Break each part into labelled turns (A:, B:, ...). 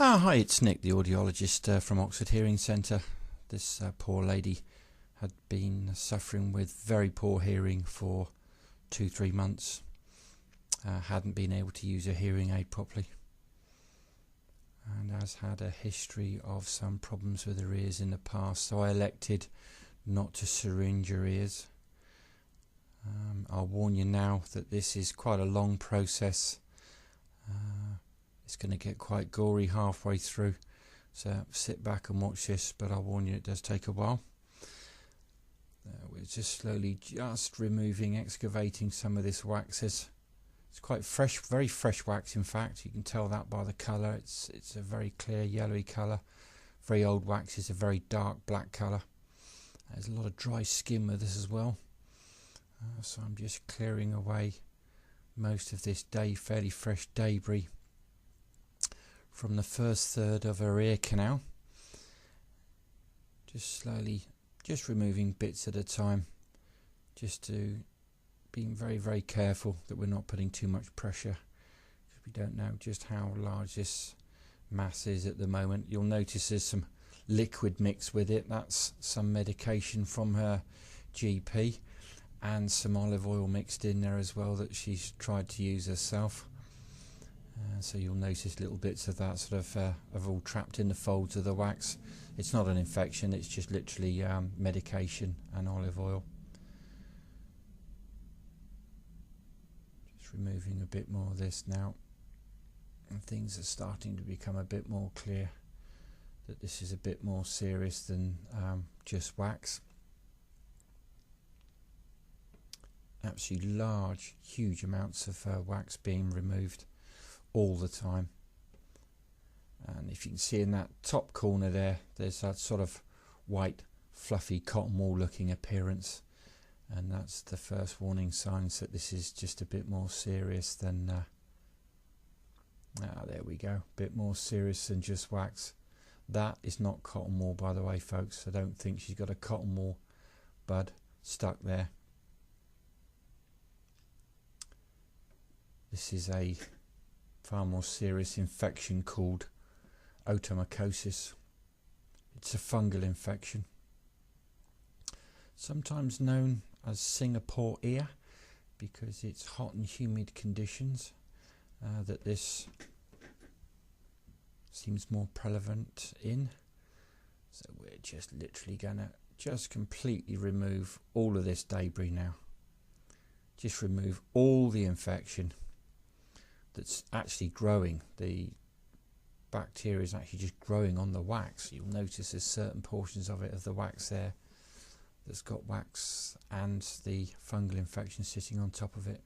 A: Hi, it's Nick, the audiologist from Oxford Hearing Centre. This poor lady had been suffering with very poor hearing for 2-3 months. Hadn't been able to use a hearing aid properly, and has had a history of some problems with her ears in the past, so I elected not to syringe her ears. I'll warn you now that this is quite a long process. It's going to get quite gory halfway through, so sit back and watch this, but I'll warn you it does take a while. We're just slowly removing, excavating some of this wax. It's quite fresh, very fresh wax in fact. You can tell that by the colour. It's a very clear yellowy colour. Very old wax is a very dark black colour. There's a lot of dry skin with this as well. So I'm just clearing away most of this fairly fresh debris from the first third of her ear canal. Just slowly, just removing bits at a time, just to being very careful that we're not putting too much pressure, because we don't know just how large this mass is at the moment. You'll notice there's some liquid mixed with it. That's some medication from her GP, and some olive oil mixed in there as well that she's tried to use herself. So you'll notice little bits of that sort of have all trapped in the folds of the wax. It's not an infection, it's just literally medication and olive oil. Just removing a bit more of this now, and things are starting to become a bit more clear that this is a bit more serious than just wax. Absolutely large, huge amounts of wax being removed all the time. And if you can see in that top corner there's that sort of white fluffy cotton wool looking appearance, and that's the first warning signs that this is just a bit more serious than there we go, a bit more serious than just wax. That is not cotton wool, by the way, folks. I don't think she's got a cotton wool bud stuck there. This is a far more serious infection called otomycosis. It's a fungal infection, sometimes known as Singapore ear, because it's hot and humid conditions that this seems more prevalent in. So we're just literally gonna just completely remove all of this debris now. Just remove all the infection that's actually growing. The bacteria is actually just growing on the wax. You'll notice there's certain portions of the wax there that's got wax and the fungal infection sitting on top of it.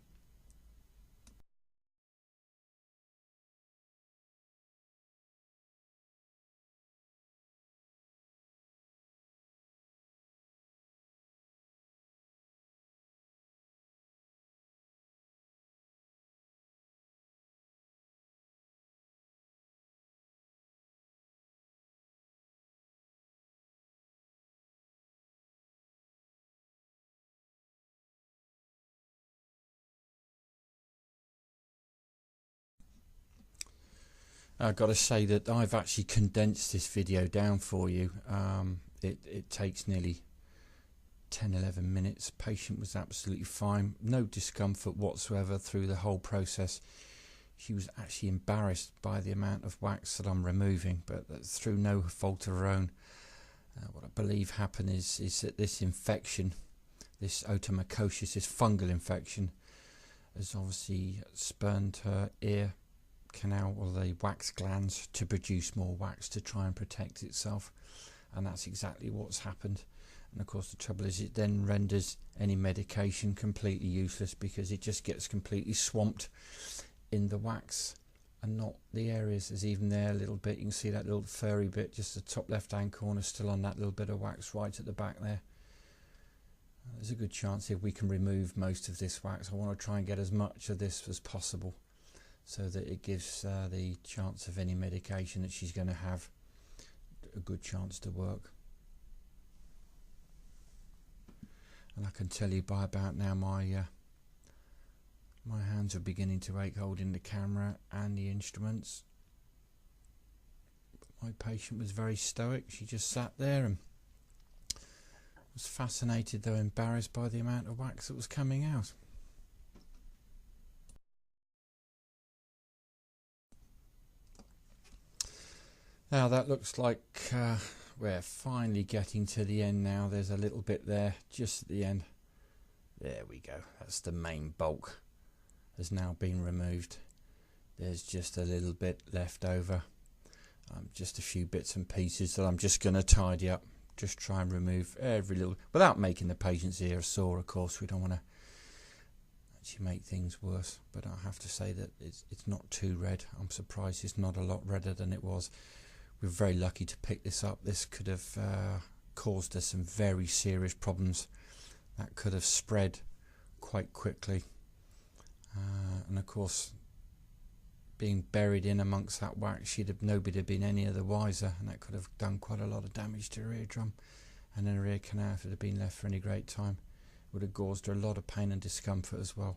A: I've got to say that I've actually condensed this video down for you. It takes nearly 10-11 minutes. Patient was absolutely fine, no discomfort whatsoever through the whole process. She was actually embarrassed by the amount of wax that I'm removing, but that's through no fault of her own. What I believe happened is that this infection, this otomycosis, this fungal infection, has obviously spurned her ear canal or the wax glands to produce more wax to try and protect itself, and that's exactly what's happened. And of course the trouble is it then renders any medication completely useless, because it just gets completely swamped in the wax and not the areas. There's even there a little bit, you can see that little furry bit, just the top left hand corner still on that little bit of wax right at the back there. There's a good chance if we can remove most of this wax. I want to try and get as much of this as possible, so that it gives the chance of any medication that she's going to have a good chance to work. And I can tell you by about now my hands are beginning to ache holding the camera and the instruments. My patient was very stoic. She just sat there and was fascinated, though embarrassed by the amount of wax that was coming out. Now that looks like we're finally getting to the end now. There's a little bit there just at the end. There we go. That's the main bulk has now been removed. There's just a little bit left over. Just a few bits and pieces that I'm just going to tidy up. Just try and remove every little, without making the patient's ear sore, of course. We don't want to actually make things worse. But I have to say that it's not too red. I'm surprised it's not a lot redder than it was. We're very lucky to pick this up. This could have caused us some very serious problems. That could have spread quite quickly. And of course, being buried in amongst that wax, nobody had been any the wiser, and that could have done quite a lot of damage to her eardrum and then her ear canal if it had been left for any great time. Would have caused her a lot of pain and discomfort as well.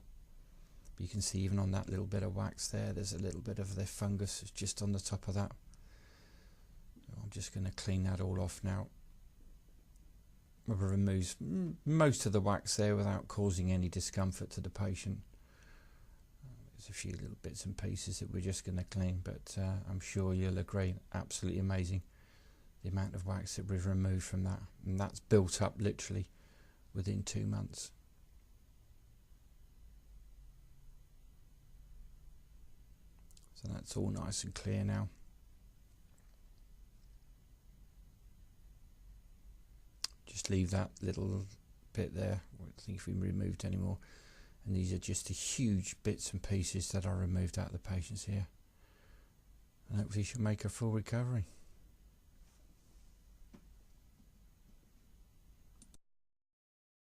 A: But you can see even on that little bit of wax there's a little bit of the fungus just on the top of that. So I'm just going to clean that all off now. We'll remove most of the wax there without causing any discomfort to the patient. There's a few little bits and pieces that we're just going to clean, but I'm sure you'll agree, absolutely amazing the amount of wax that we've removed from that, and that's built up literally within 2 months. So that's all nice and clear now. Just leave that little bit there. I think if we removed any more. And these are just the huge bits and pieces that are removed out of the patient's ear. And hopefully she'll make a full recovery.